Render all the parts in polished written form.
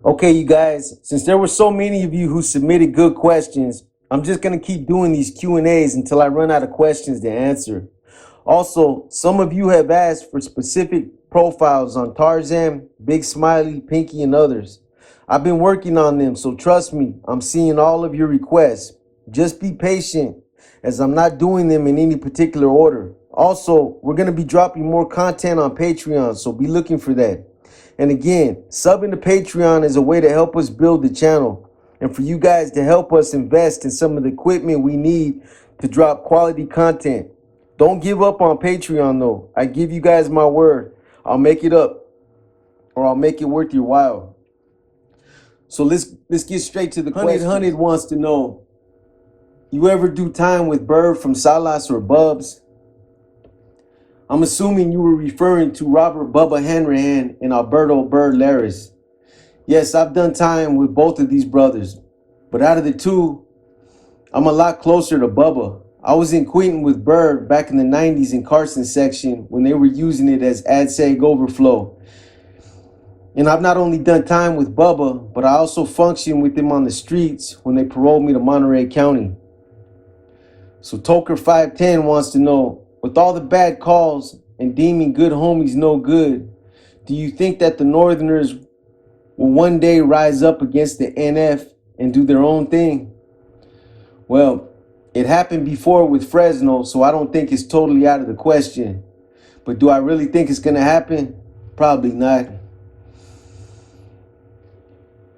Okay, you guys, since there were so many of you who submitted good questions, I'm just going to keep doing these Q&As until I run out of questions to answer. Also, some of you have asked for specific profiles on Tarzan, Big Smiley, Pinky, and others. I've been working on them, so trust me, I'm seeing all of your requests. Just be patient, as I'm not doing them in any particular order. Also, we're going to be dropping more content on Patreon, so be looking for that. And again, subbing to Patreon is a way to help us build the channel and for you guys to help us invest in some of the equipment we need to drop quality content. Don't give up on Patreon though. I give you guys my word. I'll make it up, or I'll make it worth your while. So let's get straight to the question. 100 wants to know, you ever do time with Bird from Salas or Bubs? I'm assuming you were referring to Robert Bubba Hanrahan and Alberto Bird Laris. Yes, I've done time with both of these brothers, but out of the two, I'm a lot closer to Bubba. I was in Quentin with Bird back in the 90s in Carson section when they were using it as AdSeg overflow. And I've not only done time with Bubba, but I also functioned with him on the streets when they paroled me to Monterey County. So Toker 510 wants to know, with all the bad calls and deeming good homies no good, do you think that the Northerners will one day rise up against the NF and do their own thing? Well, it happened before with Fresno, so I don't think it's totally out of the question. But do I really think it's going to happen? Probably not.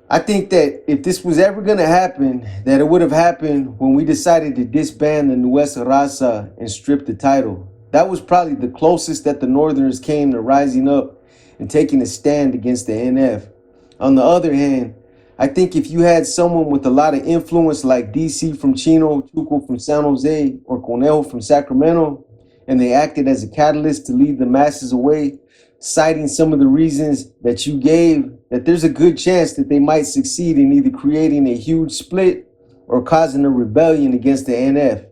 I think that if this was ever going to happen, that it would have happened when we decided to disband the Nuestra Raza and strip the title. That was probably the closest that the Northerners came to rising up and taking a stand against the NF. On the other hand, I think if you had someone with a lot of influence like DC from Chino, Chuco from San Jose, or Conejo from Sacramento, and they acted as a catalyst to lead the masses away, citing some of the reasons that you gave, that there's a good chance that they might succeed in either creating a huge split or causing a rebellion against the NF.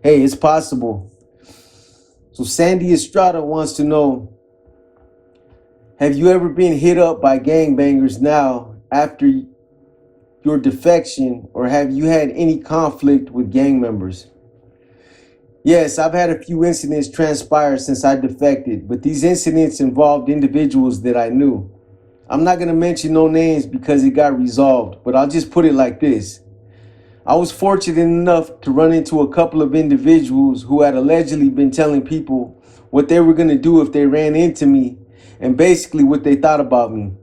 Hey, it's possible. So Sandy Estrada wants to know, have you ever been hit up by gangbangers now after your defection, or have you had any conflict with gang members? Yes, I've had a few incidents transpire since I defected, but these incidents involved individuals that I knew. I'm not going to mention no names because it got resolved, but I'll just put it like this. I was fortunate enough to run into a couple of individuals who had allegedly been telling people what they were going to do if they ran into me and basically what they thought about me.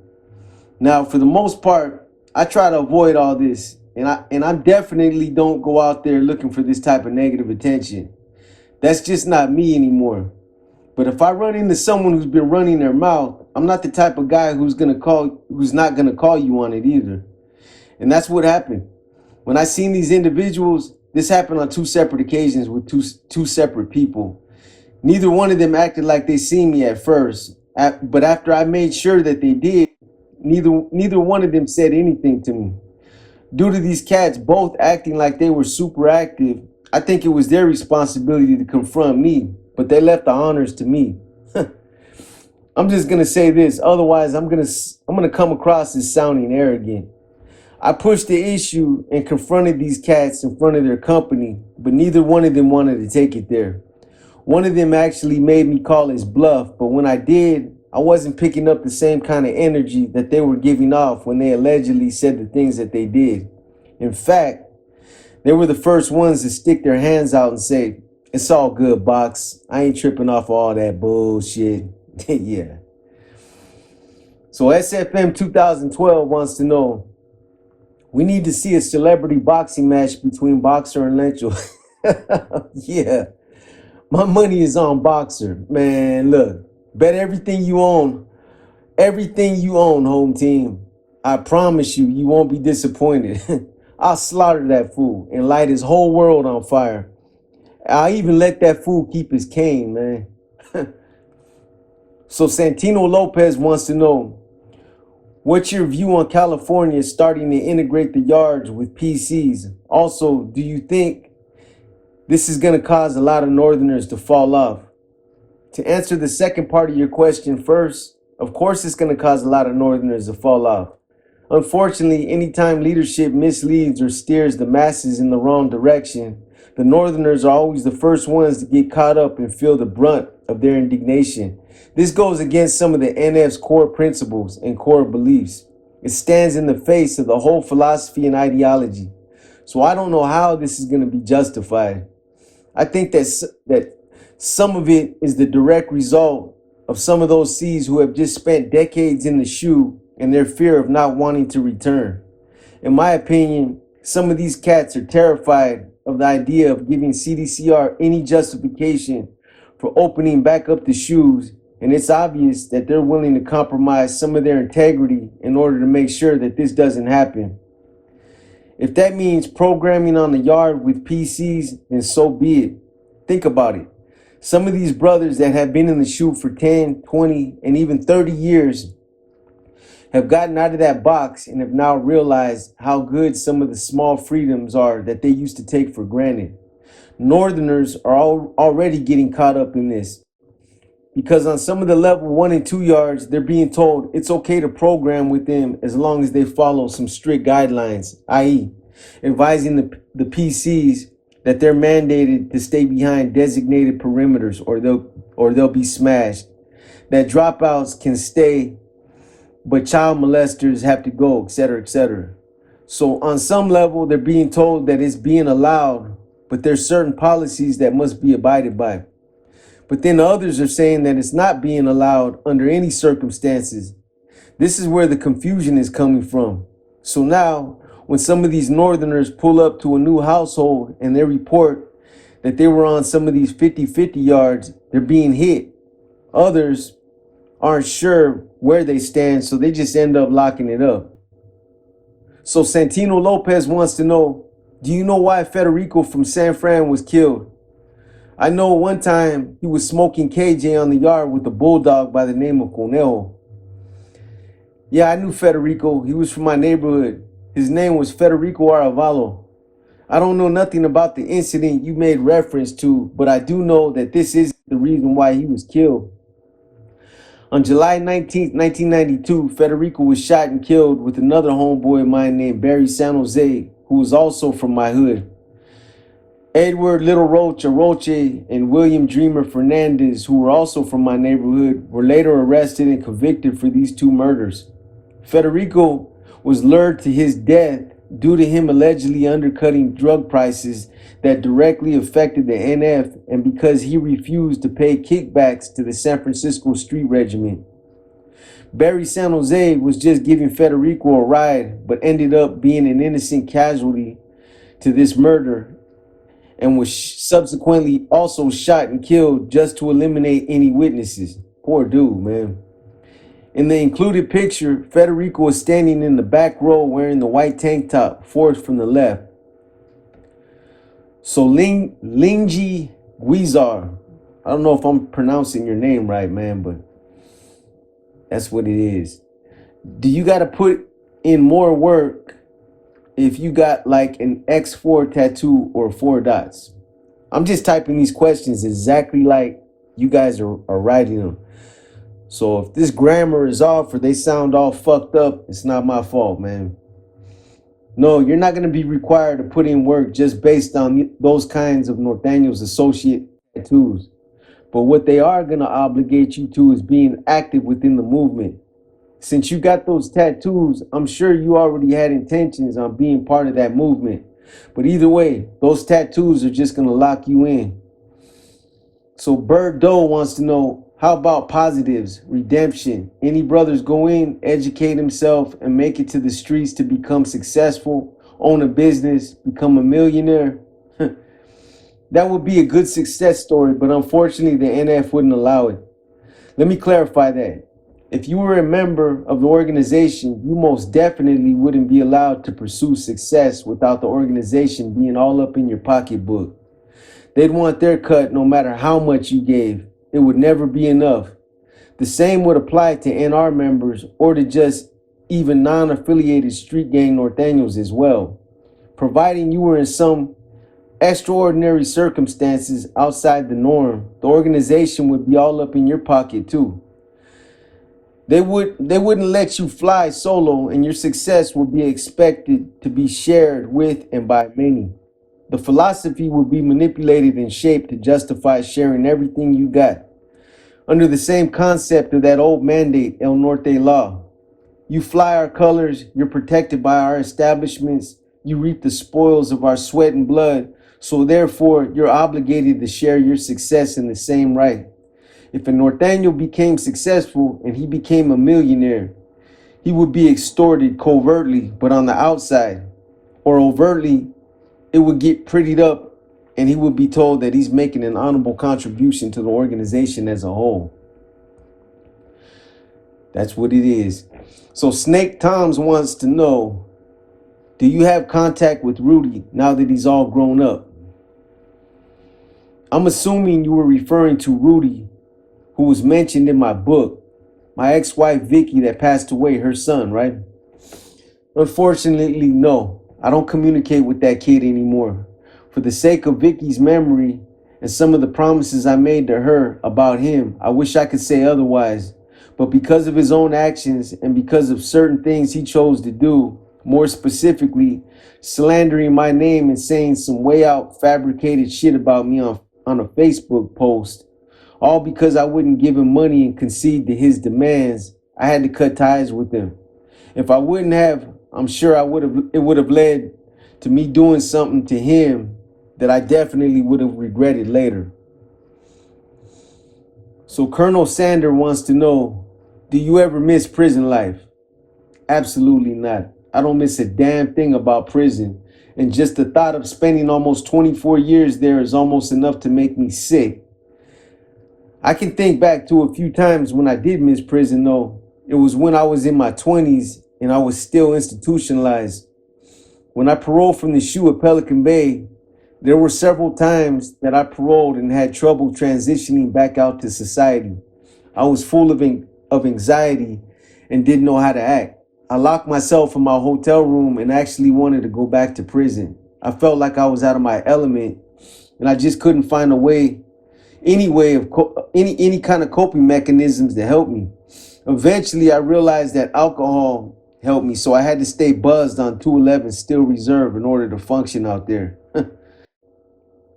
Now, for the most part, I try to avoid all this, and I definitely don't go out there looking for this type of negative attention. That's just not me anymore. But if I run into someone who's been running their mouth, I'm not the type of guy who's not gonna call you on it either. And that's what happened. When I seen these individuals, this happened on two separate occasions with two separate people. Neither one of them acted like they seen me at first, but after I made sure that they did, neither one of them said anything to me. Due to these cats both acting like they were super active, I think it was their responsibility to confront me, but they left the honors to me. I'm just gonna say this, otherwise I'm gonna come across as sounding arrogant. I pushed the issue and confronted these cats in front of their company, but neither one of them wanted to take it there. One of them actually made me call his bluff, but when I did, I wasn't picking up the same kind of energy that they were giving off when they allegedly said the things that they did. In fact, they were the first ones to stick their hands out and say, "It's all good, Box. I ain't tripping off all that bullshit." Yeah. So SFM 2012 wants to know, we need to see a celebrity boxing match between Boxer and Lencho. Yeah. My money is on Boxer. Man, look. Bet everything you own. Everything you own, home team. I promise you, you won't be disappointed. I'll slaughter that fool and light his whole world on fire. I'll even let that fool keep his cane, man. So Santino Lopez wants to know, what's your view on California starting to integrate the yards with PCs? Also, do you think this is going to cause a lot of Northerners to fall off? To answer the second part of your question first, of course it's going to cause a lot of Northerners to fall off. Unfortunately, anytime leadership misleads or steers the masses in the wrong direction, the Northerners are always the first ones to get caught up and feel the brunt of their indignation. This goes against some of the NF's core principles and core beliefs. It stands in the face of the whole philosophy and ideology. So I don't know how this is going to be justified. I think that some of it is the direct result of some of those C's who have just spent decades in the shoe and their fear of not wanting to return. In my opinion, some of these cats are terrified of the idea of giving CDCR any justification for opening back up the shoes, and it's obvious that they're willing to compromise some of their integrity in order to make sure that this doesn't happen. If that means programming on the yard with PCs, then so be it. Think about it. Some of these brothers that have been in the shoe for 10, 20, and even 30 years have gotten out of that box and have now realized how good some of the small freedoms are that they used to take for granted. Northerners are already getting caught up in this because on some of the level 1 and 2 yards, they're being told it's okay to program with them as long as they follow some strict guidelines, i.e., advising the PCs that they're mandated to stay behind designated perimeters or they'll be smashed. That dropouts can stay, but child molesters have to go, etc., etc. So on some level, they're being told that it's being allowed, but there's certain policies that must be abided by. But then others are saying that it's not being allowed under any circumstances. This is where the confusion is coming from. So now, when some of these Northerners pull up to a new household and they report that they were on some of these 50-50 yards, they're being hit. Others aren't sure where they stand, so they just end up locking it up. So Santino Lopez wants to know, do you know why Federico from San Fran was killed? I know one time he was smoking KJ on the yard with a bulldog by the name of Conejo. Yeah, I knew Federico. He was from my neighborhood. His name was Federico Arevalo. I don't know nothing about the incident you made reference to, but I do know that this is the reason why he was killed. On July 19th, 1992, Federico was shot and killed with another homeboy of mine named Barry San Jose, who was also from my hood. Edward Little Roach Aroche and William Dreamer Fernandez, who were also from my neighborhood, were later arrested and convicted for these two murders. Federico was lured to his death due to him allegedly undercutting drug prices that directly affected the NF and because he refused to pay kickbacks to the San Francisco Street Regiment. Barry San Jose was just giving Federico a ride, but ended up being an innocent casualty to this murder and was subsequently also shot and killed just to eliminate any witnesses. Poor dude, man. In the included picture, Federico is standing in the back row wearing the white tank top, fourth from the left. So Linji Guizar, I don't know if I'm pronouncing your name right, man, but that's what it is. Do you got to put in more work if you got like an X4 tattoo or 4 dots? I'm just typing these questions exactly like you guys are writing them. So if this grammar is off or they sound all fucked up, it's not my fault, man. No, you're not going to be required to put in work just based on those kinds of Norteños associate tattoos. But what they are going to obligate you to is being active within the movement. Since you got those tattoos, I'm sure you already had intentions on being part of that movement. But either way, those tattoos are just going to lock you in. So Bird Doe wants to know, how about positives, redemption? Any brothers go in, educate himself, and make it to the streets to become successful, own a business, become a millionaire? That would be a good success story, but unfortunately the NF wouldn't allow it. Let me clarify that. If you were a member of the organization, you most definitely wouldn't be allowed to pursue success without the organization being all up in your pocketbook. They'd want their cut no matter how much you gave. It would never be enough. The same would apply to NR members or to just even non-affiliated street gang Norteños as well. Providing you were in some extraordinary circumstances outside the norm, the organization would be all up in your pocket too. They wouldn't let you fly solo, and your success would be expected to be shared with and by many. The philosophy would be manipulated and shaped to justify sharing everything you got. Under the same concept of that old mandate, El Norte law. You fly our colors, you're protected by our establishments, you reap the spoils of our sweat and blood, so therefore you're obligated to share your success in the same right. If a Norteño became successful and he became a millionaire, he would be extorted covertly, but on the outside, or overtly, it would get prettied up and he would be told that he's making an honorable contribution to the organization as a whole. That's what it is. So Snake Toms wants to know, do you have contact with Rudy now that he's all grown up? I'm assuming you were referring to Rudy, who was mentioned in my book, my ex-wife Vicky that passed away, her son, right? Unfortunately, no. I don't communicate with that kid anymore. For the sake of Vicky's memory and some of the promises I made to her about him, I wish I could say otherwise. But because of his own actions and because of certain things he chose to do, more specifically, slandering my name and saying some way out fabricated shit about me on a Facebook post, all because I wouldn't give him money and concede to his demands, I had to cut ties with him. If I wouldn't have, I'm sure it would have led to me doing something to him that I definitely would have regretted later. So Colonel Sander wants to know, do you ever miss prison life? Absolutely not. I don't miss a damn thing about prison. And just the thought of spending almost 24 years there is almost enough to make me sick. I can think back to a few times when I did miss prison, though. It was when I was in my 20s and I was still institutionalized. When I paroled from the SHU at Pelican Bay, there were several times that I paroled and had trouble transitioning back out to society. I was full of anxiety and didn't know how to act. I locked myself in my hotel room and actually wanted to go back to prison. I felt like I was out of my element and I just couldn't find any kind of coping mechanisms to help me. Eventually, I realized that alcohol helped me, so I had to stay buzzed on 211 Steel Reserve in order to function out there.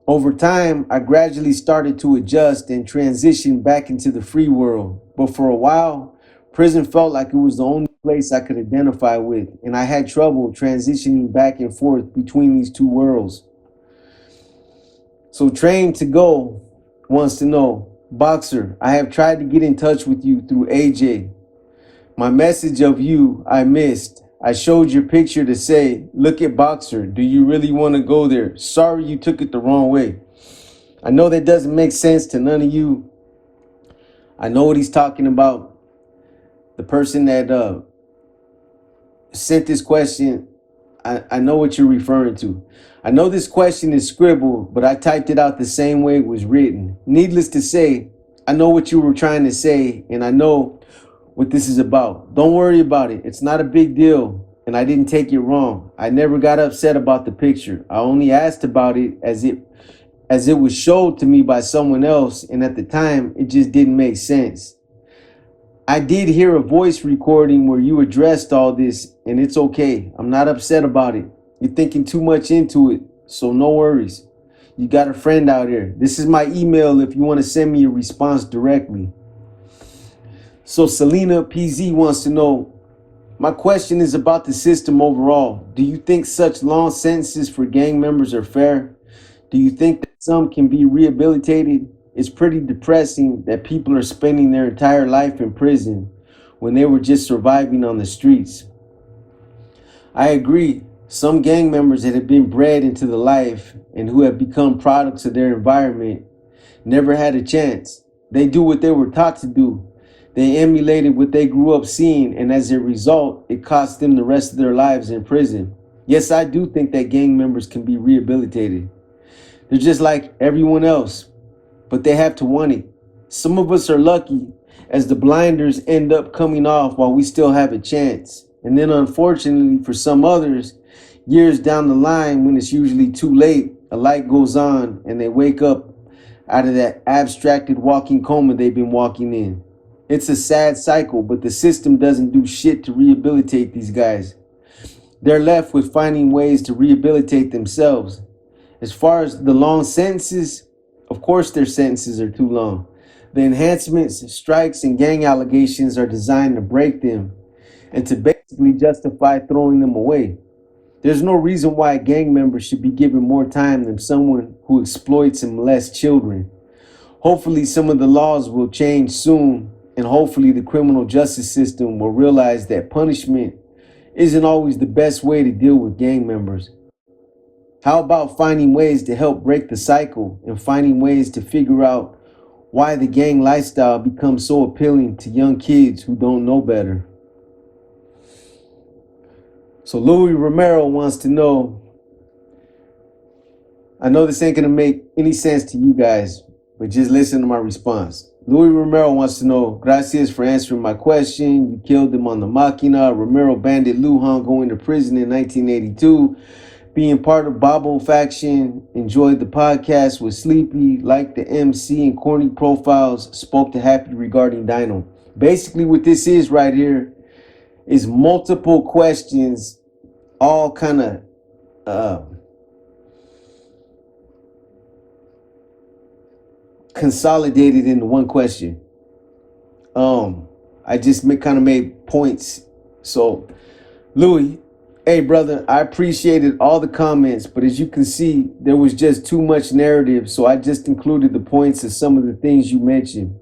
Over time, I gradually started to adjust and transition back into the free world. But for a while, prison felt like it was the only place I could identify with, and I had trouble transitioning back and forth between these two worlds. So Train to Go wants to know, Boxer, I have tried to get in touch with you through AJ. My message of you I missed. I showed your picture to say, look at Boxer. Do you really want to go there? Sorry you took it the wrong way. I know that doesn't make sense to none of you. I know what he's talking about. The person that sent this question, I know what you're referring to. I know this question is scribbled, but I typed it out the same way it was written. Needless to say, I know what you were trying to say, and I know what this is about. Don't worry about it. It's not a big deal, and I didn't take it wrong. I never got upset about the picture. I only asked about it as it was showed to me by someone else, and at the time, it just didn't make sense. I did hear a voice recording where you addressed all this, and it's okay. I'm not upset about it. You're thinking too much into it, so no worries. You got a friend out here. This is my email if you want to send me a response directly. So Selena PZ wants to know, my question is about the system overall. Do you think such long sentences for gang members are fair? Do you think that some can be rehabilitated? It's pretty depressing that people are spending their entire life in prison when they were just surviving on the streets. I agree. Some gang members that have been bred into the life and who have become products of their environment never had a chance. They do what they were taught to do. They emulated what they grew up seeing, and as a result, it cost them the rest of their lives in prison. Yes, I do think that gang members can be rehabilitated. They're just like everyone else, but they have to want it. Some of us are lucky as the blinders end up coming off while we still have a chance. And then unfortunately for some others, years down the line when it's usually too late, a light goes on and they wake up out of that abstracted walking coma they've been walking in. It's a sad cycle, but the system doesn't do shit to rehabilitate these guys. They're left with finding ways to rehabilitate themselves. As far as the long sentences, of course their sentences are too long. The enhancements, strikes, and gang allegations are designed to break them and to basically justify throwing them away. There's no reason why a gang member should be given more time than someone who exploits and molests children. Hopefully, some of the laws will change soon, and hopefully, the criminal justice system will realize that punishment isn't always the best way to deal with gang members. How about finding ways to help break the cycle and finding ways to figure out why the gang lifestyle becomes so appealing to young kids who don't know better? So Louis Romero wants to know, I know this ain't gonna make any sense to you guys, but just listen to my response. Louis Romero wants to know, gracias for answering my question. You killed him on the Machina. Romero bandit Lujan going to prison in 1982. Being part of Babo faction. Enjoyed the podcast with Sleepy. Liked the MC and corny profiles. Spoke to Happy regarding Dino. Basically what this is right here is multiple questions all kind of consolidated into one question. I just kind of made points. So, Louis, hey brother, I appreciated all the comments, but as you can see, there was just too much narrative, so I just included the points of some of the things you mentioned.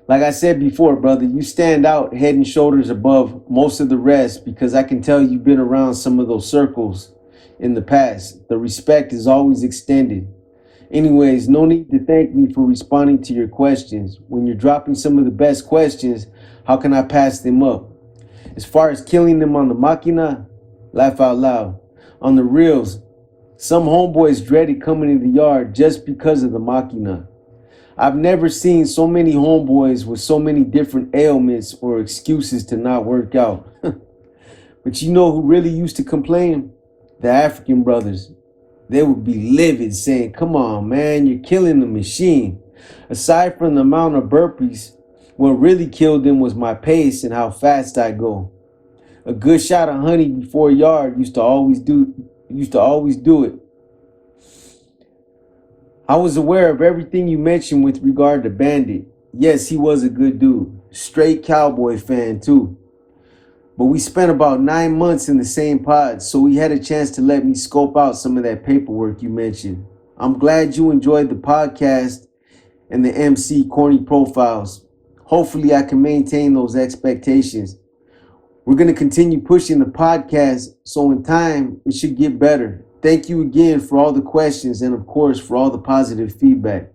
Like I said before, brother, you stand out head and shoulders above most of the rest because I can tell you've been around some of those circles in the past. The respect is always extended. Anyways, no need to thank me for responding to your questions. When you're dropping some of the best questions, how can I pass them up? As far as killing them on the Machina, laugh out loud. On the reels, some homeboys dreaded coming in the yard just because of the Machina. I've never seen so many homeboys with so many different ailments or excuses to not work out. But you know who really used to complain? The African brothers. They would be livid saying, come on, man, you're killing the machine. Aside from the amount of burpees, what really killed them was my pace and how fast I go. A good shot of honey before a yard used to always do it. I was aware of everything you mentioned with regard to Bandit. Yes, he was a good dude. Straight cowboy fan too. But we spent about 9 months in the same pod, so he had a chance to let me scope out some of that paperwork you mentioned. I'm glad you enjoyed the podcast and the MC corny profiles. Hopefully I can maintain those expectations. We're going to continue pushing the podcast, so in time, it should get better. Thank you again for all the questions and, of course, for all the positive feedback.